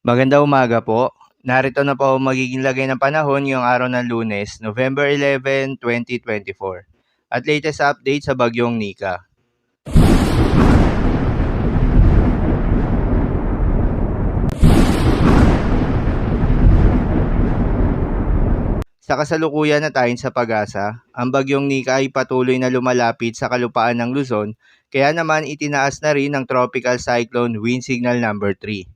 Magandang umaga po. Narito na po ang magiging lagay ng panahon ngayong araw ng Lunes, November 11, 2024. At latest update sa bagyong Nika. Sa kasalukuyan na tayo sa pag-asa, ang bagyong Nika ay patuloy na lumalapit sa kalupaan ng Luzon, kaya naman itinaas na rin ng Tropical Cyclone Wind Signal number 3.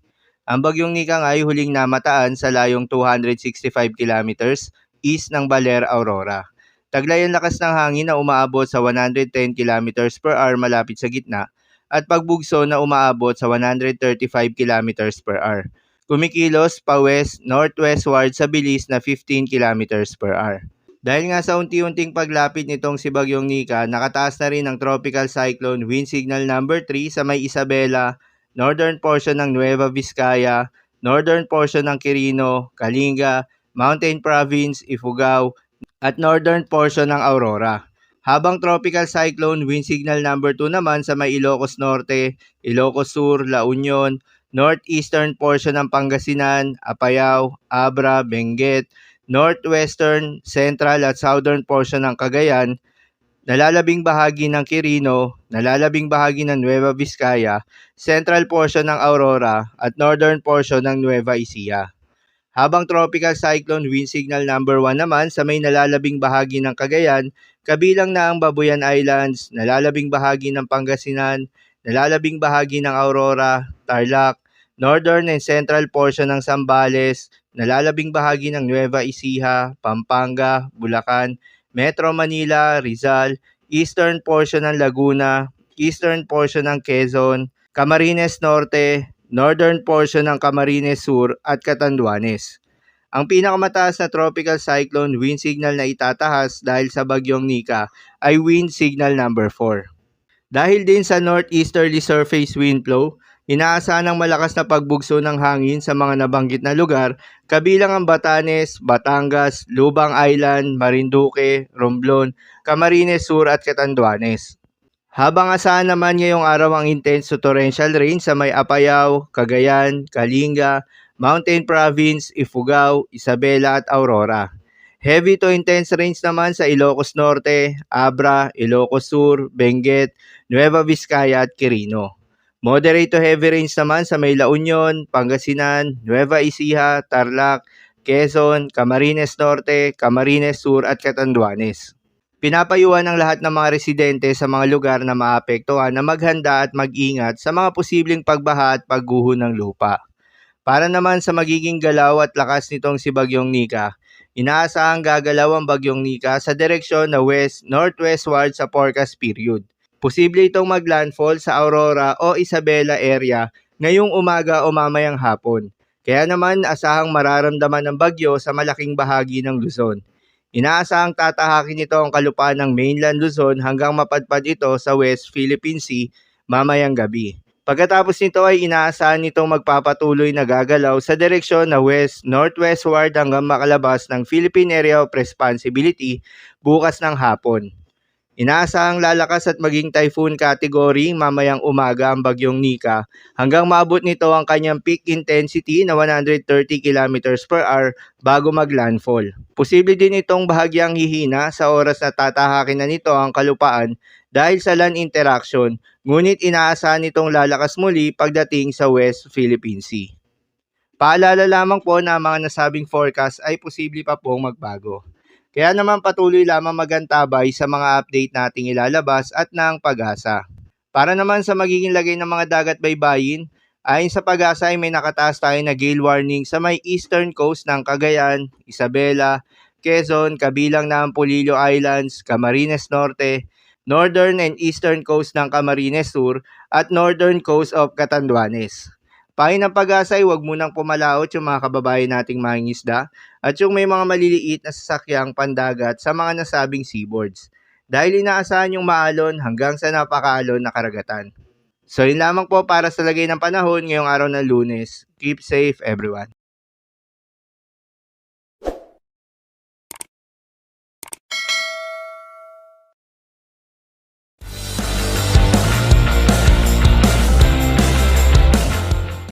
Ang bagyong Nika ay huling namataan sa layong 265 kilometers east ng Baler, Aurora. Taglay ang lakas ng hangin na umaabot sa 110 kilometers per hour malapit sa gitna at pagbugso na umaabot sa 135 kilometers per hour. Kumikilos pa west-northwestward sa bilis na 15 kilometers per hour. Dahil nga sa unti-unting paglapit nitong si Bagyong Nika, nakataas na rin ang Tropical Cyclone Wind Signal number 3 sa may Isabela, northern portion ng Nueva Vizcaya, northern portion ng Quirino, Kalinga, Mountain Province, Ifugao, at northern portion ng Aurora. Habang Tropical Cyclone Wind Signal number 2 naman sa may Ilocos Norte, Ilocos Sur, La Union, northeastern portion ng Pangasinan, Apayao, Abra, Benguet, northwestern, central at southern portion ng Cagayan, nalalabing bahagi ng Quirino, nalalabing bahagi ng Nueva Vizcaya, central portion ng Aurora at northern portion ng Nueva Ecija. Habang Tropical Cyclone Wind Signal number 1 naman sa may nalalabing bahagi ng Cagayan, kabilang na ang Babuyan Islands, nalalabing bahagi ng Pangasinan, nalalabing bahagi ng Aurora, Tarlac, northern and central portion ng Zambales, nalalabing bahagi ng Nueva Ecija, Pampanga, Bulacan, Metro Manila, Rizal, eastern portion ng Laguna, eastern portion ng Quezon, Camarines Norte, northern portion ng Camarines Sur at Catanduanes. Ang pinakamataas na tropical cyclone wind signal na itatahas dahil sa bagyong Nika ay wind signal number 4. Dahil din sa northeasterly surface wind flow, inaasahan ng malakas na pagbugso ng hangin sa mga nabanggit na lugar, kabilang ang Batanes, Batangas, Lubang Island, Marinduque, Romblon, Camarines Sur at Catanduanes. Habang asahan naman ngayong araw ang intense to torrential rain sa may Apayao, Cagayan, Kalinga, Mountain Province, Ifugao, Isabela at Aurora. Heavy to intense rains naman sa Ilocos Norte, Abra, Ilocos Sur, Benguet, Nueva Vizcaya at Quirino. Moderate to heavy rains naman sa may La Union, Pangasinan, Nueva Ecija, Tarlac, Quezon, Camarines Norte, Camarines Sur at Catanduanes. Pinapayuhan ng lahat ng mga residente sa mga lugar na maapektuhan na maghanda at mag-ingat sa mga posibleng pagbaha at pagguho ng lupa. Para naman sa magiging galaw at lakas nitong si Bagyong Nika, inaasahang gagalaw ang Bagyong Nika sa direksyon na west-northwestward sa forecast period. Posible itong maglandfall sa Aurora o Isabela area ngayong umaga o mamayang hapon. Kaya naman asahang mararamdaman ng bagyo sa malaking bahagi ng Luzon. Inaasahang tatahakin nito ang kalupaan ng mainland Luzon hanggang mapadpad ito sa West Philippine Sea mamayang gabi. Pagkatapos nito ay inaasahan nitong magpapatuloy na gagalaw sa direksyon na west-northwestward hanggang makalabas ng Philippine Area of Responsibility bukas ng hapon. Inaasahang lalakas at maging typhoon category mamayang umaga ang bagyong Nika hanggang maabot nito ang kanyang peak intensity na 130 km per hour bago maglandfall. Posible din itong bahagyang hihina sa oras na tatahakin na nito ang kalupaan dahil sa land interaction, ngunit inaasahan nitong lalakas muli pagdating sa West Philippine Sea. Paalala lamang po na ang mga nasabing forecast ay posible pa pong magbago. Kaya naman patuloy lamang magantabay sa mga update nating ilalabas at ng pag-asa. Para naman sa magiging lagay ng mga dagat baybayin, ayon sa pag-asa ay may nakataas tayo na gale warning sa may eastern coast ng Cagayan, Isabela, Quezon, kabilang na ang Polillo Islands, Camarines Norte, northern and eastern coast ng Camarines Sur at northern coast of Catanduanes. Payo ng pag-asa ay huwag munang pumalaot yung mga kababayan nating mangingisda at yung may mga maliliit na sasakyang pandagat sa mga nasabing seaboards dahil inaasahan yung maalon hanggang sa napakaalon na karagatan. So yun lamang po para sa lagay ng panahon ngayong araw ng Lunes. Keep safe everyone.